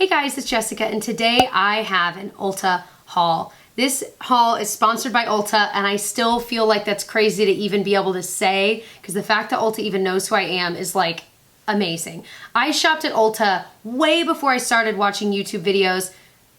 Hey guys, it's Jessica, and today I have an Ulta haul. This haul is sponsored by Ulta, and I still feel like that's crazy to even be able to say, because the fact that Ulta even knows who I am is like amazing. I shopped at Ulta way before I started watching YouTube videos.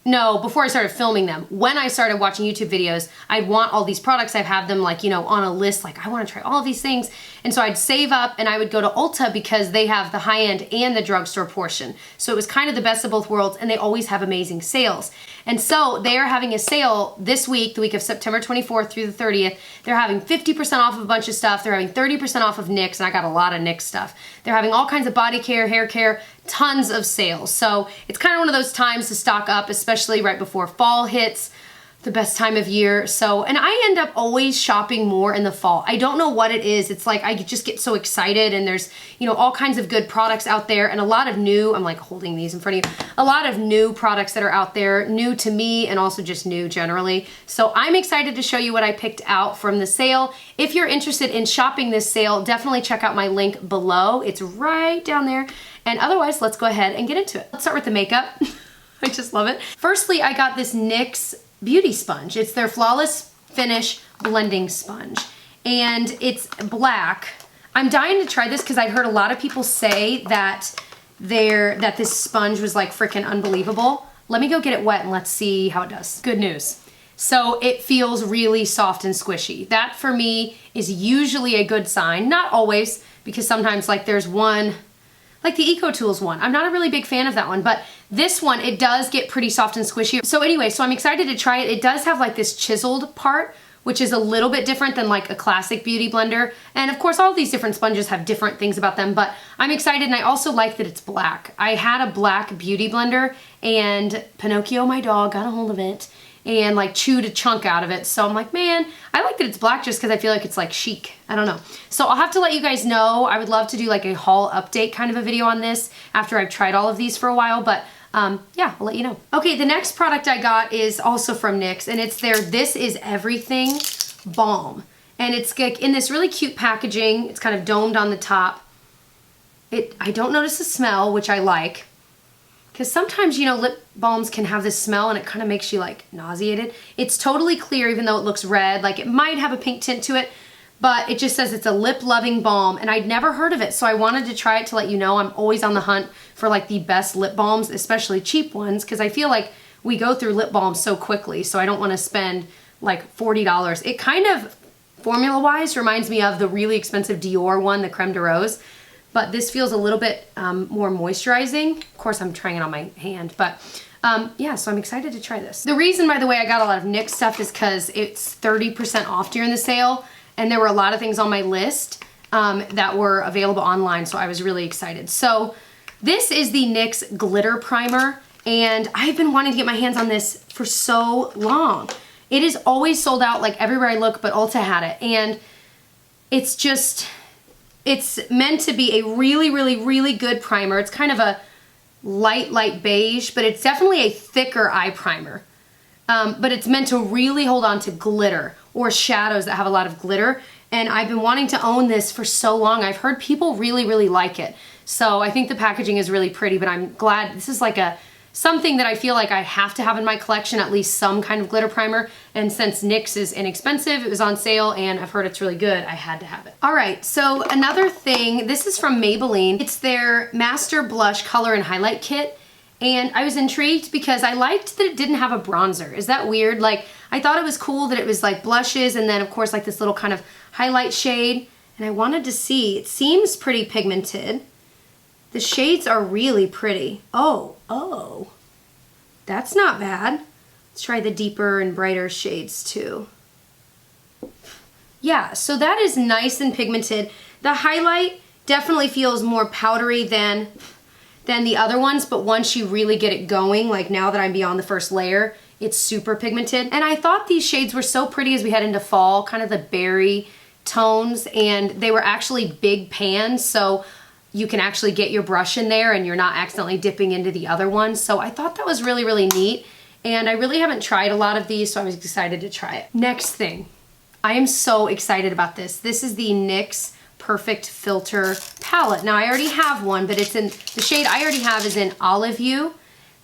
No, before I started filming them. When I started watching YouTube videos, I'd want all these products. I'd have them like, you know, on a list, like I want to try all of these things. And so I'd save up and I would go to Ulta because they have the high-end and the drugstore portion. So it was kind of the best of both worlds, and they always have amazing sales. And so they are having a sale this week, the week of September 24th through the 30th. They're having 50% off of a bunch of stuff. They're having 30% off of NYX, and I got a lot of NYX stuff. They're having all kinds of body care, hair care, tons of sales. So it's kind of one of those times to stock up, especially right before fall hits, the best time of year. So, and I end up always shopping more in the fall. I don't know what it is. It's like I just get so excited, and there's, you know, all kinds of good products out there and a lot of new, I'm like holding these in front of you, a lot of new products that are out there, new to me and also just new generally. So I'm excited to show you what I picked out from the sale. If you're interested in shopping this sale, definitely check out my link below. It's right down there. And otherwise, let's go ahead and get into it. Let's start with the makeup. I just love it. Firstly, I got this NYX Beauty Sponge. It's their Flawless Finish Blending Sponge. And it's black. I'm dying to try this because I heard a lot of people say that this sponge was like freaking unbelievable. Let me go get it wet and let's see how it does. Good news. So it feels really soft and squishy. That for me is usually a good sign. Not always, because sometimes like there's one, like the EcoTools one. I'm not a really big fan of that one, but this one, it does get pretty soft and squishy. So anyway, so I'm excited to try it. It does have like this chiseled part, which is a little bit different than like a classic beauty blender. And of course, all these different sponges have different things about them, but I'm excited, and I also like that it's black. I had a black beauty blender, and Pinocchio, my dog, got a hold of it and like chewed a chunk out of it. So I'm like, man, I like that it's black just because I feel like it's like chic. I don't know. So I'll have to let you guys know. I would love to do like a haul update kind of a video on this after I've tried all of these for a while, but yeah, I'll let you know. Okay, the next product I got is also from NYX, and it's their This Is Everything Balm. And it's like in this really cute packaging. It's kind of domed on the top. I don't notice the smell, which I like. Because sometimes, you know, lip balms can have this smell and it kind of makes you like nauseated. It's totally clear even though it looks red. Like it might have a pink tint to it, but it just says it's a lip loving balm, and I'd never heard of it. So I wanted to try it to let you know I'm always on the hunt for like the best lip balms, especially cheap ones, because I feel like we go through lip balms so quickly. So I don't want to spend like $40. It kind of formula wise reminds me of the really expensive Dior one, the Creme de Rose. But this feels a little bit more moisturizing. Of course, I'm trying it on my hand, but yeah, so I'm excited to try this. The reason, by the way, I got a lot of NYX stuff is because it's 30% off during the sale, and there were a lot of things on my list that were available online, so I was really excited. So this is the NYX Glitter Primer, and I've been wanting to get my hands on this for so long. It is always sold out like everywhere I look, but Ulta had it, and it's just, it's meant to be a really, really, really good primer. It's kind of a light beige, but it's definitely a thicker eye primer. But it's meant to really hold on to glitter or shadows that have a lot of glitter. And I've been wanting to own this for so long. I've heard people really, really like it. So I think the packaging is really pretty, but I'm glad this is like something that I feel like I have to have in my collection, at least some kind of glitter primer. And since NYX is inexpensive, it was on sale, and I've heard it's really good, I had to have it. All right, so another thing, this is from Maybelline. It's their Master Blush Color and Highlight Kit. And I was intrigued because I liked that it didn't have a bronzer. Is that weird? Like, I thought it was cool that it was like blushes and then of course like this little kind of highlight shade. And I wanted to see, it seems pretty pigmented. The shades are really pretty. Oh, that's not bad. Let's try the deeper and brighter shades too. Yeah, so that is nice and pigmented. The highlight definitely feels more powdery than the other ones, but once you really get it going, like now that I'm beyond the first layer, it's super pigmented. And I thought these shades were so pretty as we head into fall, kind of the berry tones, and they were actually big pans, so you can actually get your brush in there and you're not accidentally dipping into the other ones. So I thought that was really, really neat. And I really haven't tried a lot of these, so I was excited to try it. Next thing, I am so excited about this. This is the NYX Perfect Filter palette. Now I already have one, but it's in, the shade I already have is in Olive You.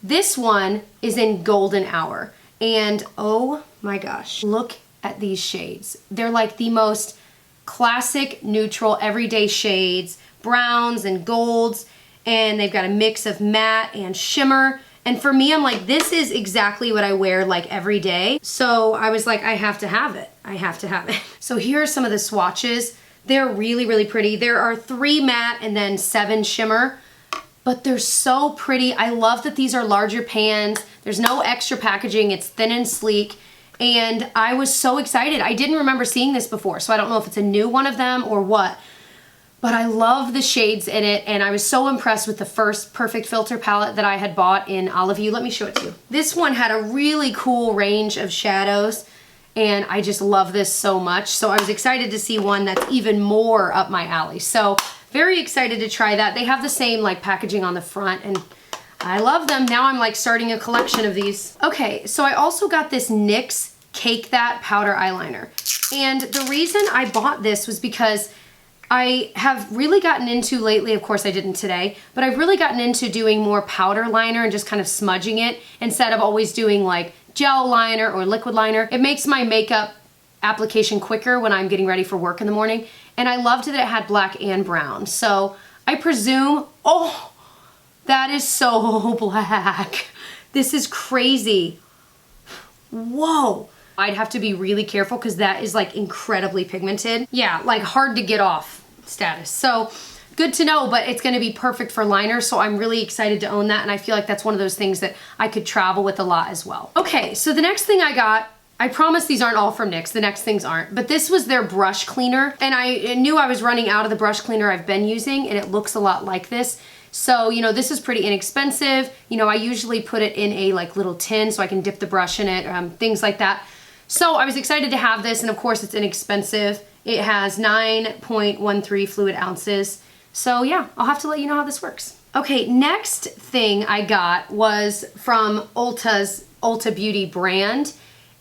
This one is in Golden Hour. And oh my gosh, look at these shades. They're like the most classic, neutral, everyday shades, browns and golds, and they've got a mix of matte and shimmer. And for me, I'm like, this is exactly what I wear like every day. So I was like, I have to have it. I have to have it. So here are some of the swatches. They're really, really pretty. There are 3 matte and then 7 shimmer, but they're so pretty. I love that these are larger pans. There's no extra packaging. It's thin and sleek. And I was so excited. I didn't remember seeing this before, so I don't know if it's a new one of them or what. But I love the shades in it, and I was so impressed with the first Perfect Filter palette that I had bought in Olive You. Let me show it to you. This one had a really cool range of shadows, and I just love this so much. So I was excited to see one that's even more up my alley. So very excited to try that. They have the same like packaging on the front, and I love them. Now I'm like starting a collection of these. Okay, so I also got this NYX Cake That powder eyeliner. And the reason I bought this was because I have really gotten into lately, of course I didn't today, but I've really gotten into doing more powder liner and just kind of smudging it instead of always doing like gel liner or liquid liner. It makes my makeup application quicker when I'm getting ready for work in the morning. And I loved that it had black and brown. So I presume, oh, that is so black. This is crazy. Whoa. I'd have to be really careful because that is like incredibly pigmented. Yeah, like hard to get off status. So good to know, but it's gonna be perfect for liner. So I'm really excited to own that. And I feel like that's one of those things that I could travel with a lot as well. Okay, so the next thing I got, I promise these aren't all from NYX, the next things aren't, but this was their brush cleaner. And I knew I was running out of the brush cleaner I've been using, and it looks a lot like this. So, you know, this is pretty inexpensive. You know, I usually put it in a like little tin so I can dip the brush in it, things like that. So I was excited to have this, and of course it's inexpensive. It has 9.13 fluid ounces. So yeah, I'll have to let you know how this works. Okay, next thing I got was from Ulta's Ulta Beauty brand.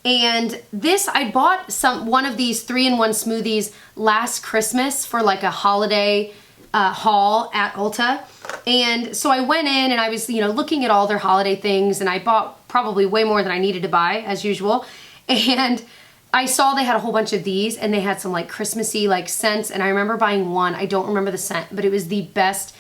And this, I bought one of these 3-in-1 smoothies last Christmas for like a holiday haul at Ulta. And so I went in and I was, you know, looking at all their holiday things, and I bought probably way more than I needed to buy as usual. And I saw they had a whole bunch of these, and they had some like Christmassy like scents, and I remember buying one. I don't remember the scent, but it was the best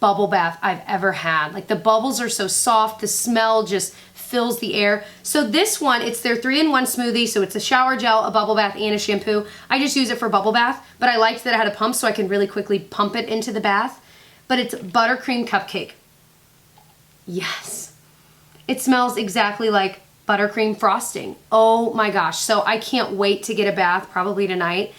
bubble bath I've ever had. Like the bubbles are so soft, the smell just fills the air. So this one, it's their 3-in-1 smoothie, so it's a shower gel, a bubble bath, and a shampoo. I just use it for bubble bath, but I liked that it had a pump so I can really quickly pump it into the bath. But it's Buttercream Cupcake. Yes. It smells exactly like buttercream frosting. Oh my gosh. So I can't wait to get a bath probably tonight.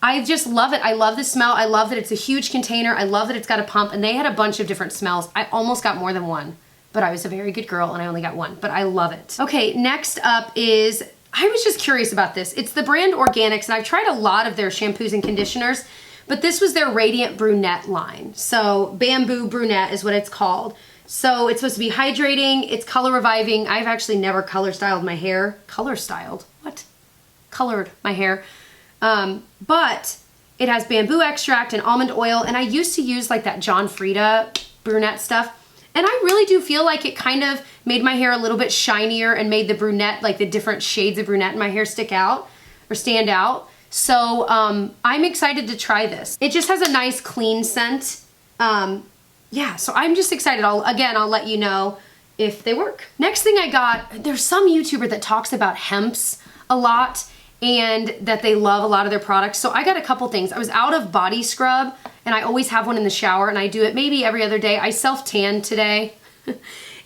I just love it. I love the smell. I love that it's a huge container. I love that it's got a pump, and they had a bunch of different smells. I almost got more than one, but I was a very good girl and I only got one, but I love it. Okay, next up is, I was just curious about this. It's the brand Organics, and I've tried a lot of their shampoos and conditioners, but this was their Radiant Brunette line. So Bamboo Brunette is what it's called. So it's supposed to be hydrating, it's color reviving. I've actually never color styled my hair. Color styled? What? Colored my hair. But it has bamboo extract and almond oil, and I used to use like that John Frieda brunette stuff, and I really do feel like it kind of made my hair a little bit shinier and made the brunette, like the different shades of brunette in my hair stick out or stand out. So I'm excited to try this. It just has a nice clean scent. Yeah, so I'm just excited. I'll let you know if they work. Next thing I got, there's some YouTuber that talks about Hempz a lot and that they love a lot of their products. So I got a couple things. I was out of body scrub, and I always have one in the shower, and I do it maybe every other day. I self-tan today.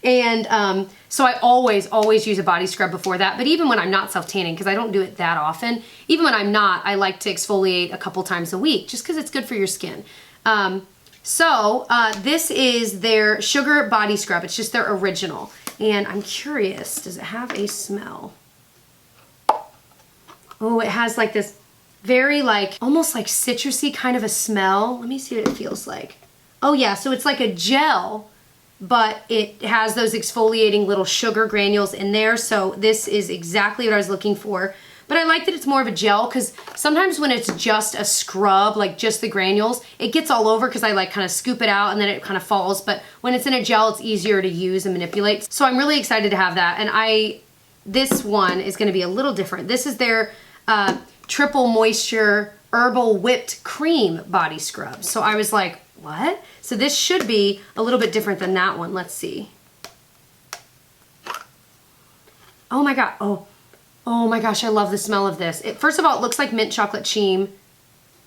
And so I always use a body scrub before that. But even when I'm not self-tanning, because I don't do it that often, even when I'm not, I like to exfoliate a couple times a week just because it's good for your skin. This is their Sugar Body Scrub. It's just their original. And I'm curious, does it have a smell? Oh, it has like this very like, almost like citrusy kind of a smell. Let me see what it feels like. Oh yeah, so it's like a gel, but it has those exfoliating little sugar granules in there. So this is exactly what I was looking for But I like that it's more of a gel because sometimes when it's just a scrub, like just the granules, it gets all over because I like kind of scoop it out and then it kind of falls. But when it's in a gel, it's easier to use and manipulate. So I'm really excited to have that. And this one is going to be a little different. This is their Triple Moisture Herbal Whipped Cream Body Scrub. So I was like, what? So this should be a little bit different than that one. Let's see. Oh my God. Oh my gosh, I love the smell of this. First of all, it looks like mint chocolate chim.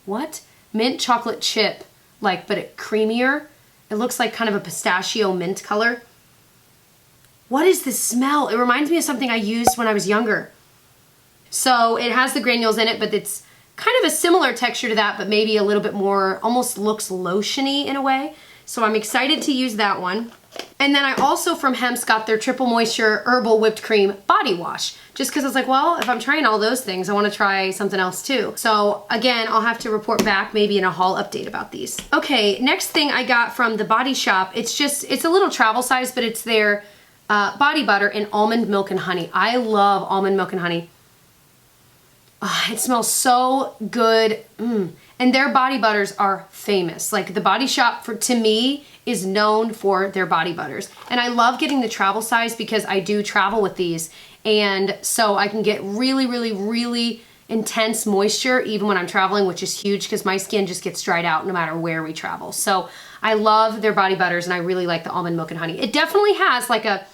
What? Mint chocolate chip, like, but it creamier. It looks like kind of a pistachio mint color. What is this smell? It reminds me of something I used when I was younger. So it has the granules in it, but it's kind of a similar texture to that, but maybe a little bit more, almost looks lotiony in a way. So I'm excited to use that one. And then I also from Hempz got their Triple Moisture Herbal Whipped Cream Body Wash. Just because I was like, well, if I'm trying all those things, I want to try something else too. So again, I'll have to report back maybe in a haul update about these. Okay, next thing I got from the Body Shop, it's a little travel size, but it's their body butter in almond milk and honey. I love almond milk and honey. Oh, it smells so good. And their body butters are famous. Like the Body Shop, to me, is known for their body butters. And I love getting the travel size because I do travel with these. And so I can get really, really, really intense moisture even when I'm traveling, which is huge because my skin just gets dried out no matter where we travel. So I love their body butters and I really like the almond milk and honey. It definitely has like a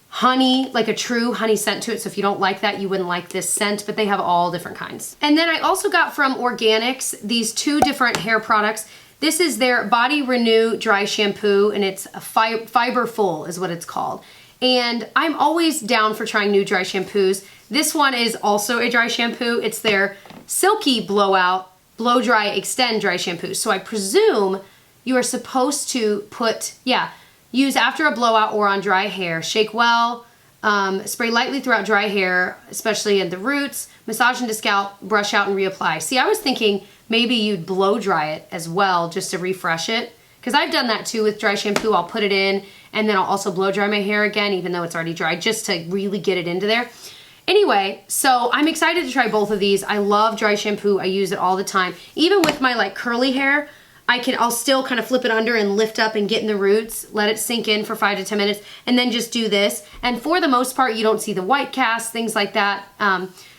honey, like a true honey scent to it. So if you don't like that, you wouldn't like this scent, but they have all different kinds. And then I also got from Organics these two different hair products. This is their Body Renew Dry Shampoo, and it's a fiber full is what it's called. And I'm always down for trying new dry shampoos. This one is also a dry shampoo. It's their Silky Blowout Blow Dry Extend Dry Shampoo. So I presume you are supposed to use after a blowout or on dry hair. Shake well, spray lightly throughout dry hair, especially at the roots, massage into scalp, brush out and reapply. See, I was thinking maybe you'd blow dry it as well just to refresh it. Because I've done that too with dry shampoo. I'll put it in and then I'll also blow dry my hair again, even though it's already dry, just to really get it into there. Anyway, so I'm excited to try both of these. I love dry shampoo. I use it all the time. Even with my like curly hair, I'll still kind of flip it under and lift up and get in the roots, let it sink in for 5 to 10 minutes, and then just do this. And for the most part, you don't see the white cast, things like that.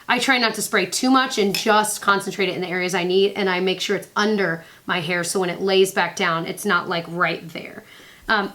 I try not to spray too much and just concentrate it in the areas I need, and I make sure it's under my hair so when it lays back down, it's not like right there.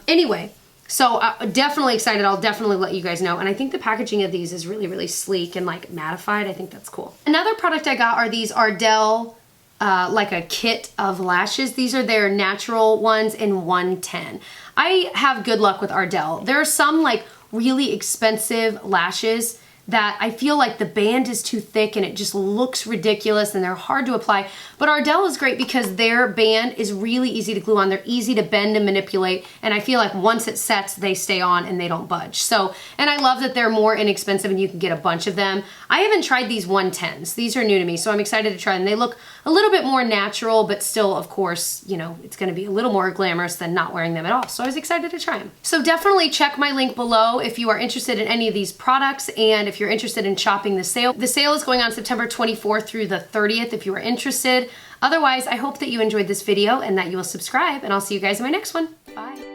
Anyway, so definitely excited. I'll definitely let you guys know. And I think the packaging of these is really, really sleek and like mattified. I think that's cool. Another product I got are these Ardell like a kit of lashes. These are their natural ones in 110. I have good luck with Ardell. There are some like really expensive lashes that I feel like the band is too thick and it just looks ridiculous and they're hard to apply. But Ardell is great because their band is really easy to glue on. They're easy to bend and manipulate. And I feel like once it sets, they stay on and they don't budge. So, and I love that they're more inexpensive and you can get a bunch of them. I haven't tried these 110s. These are new to me, so I'm excited to try them. They look a little bit more natural, but still, of course, you know, it's gonna be a little more glamorous than not wearing them at all. So I was excited to try them. So definitely check my link below if you are interested in any of these products and if you're interested in shopping the sale. The sale is going on September 24th through the 30th if you are interested. Otherwise, I hope that you enjoyed this video and that you will subscribe, and I'll see you guys in my next one. Bye.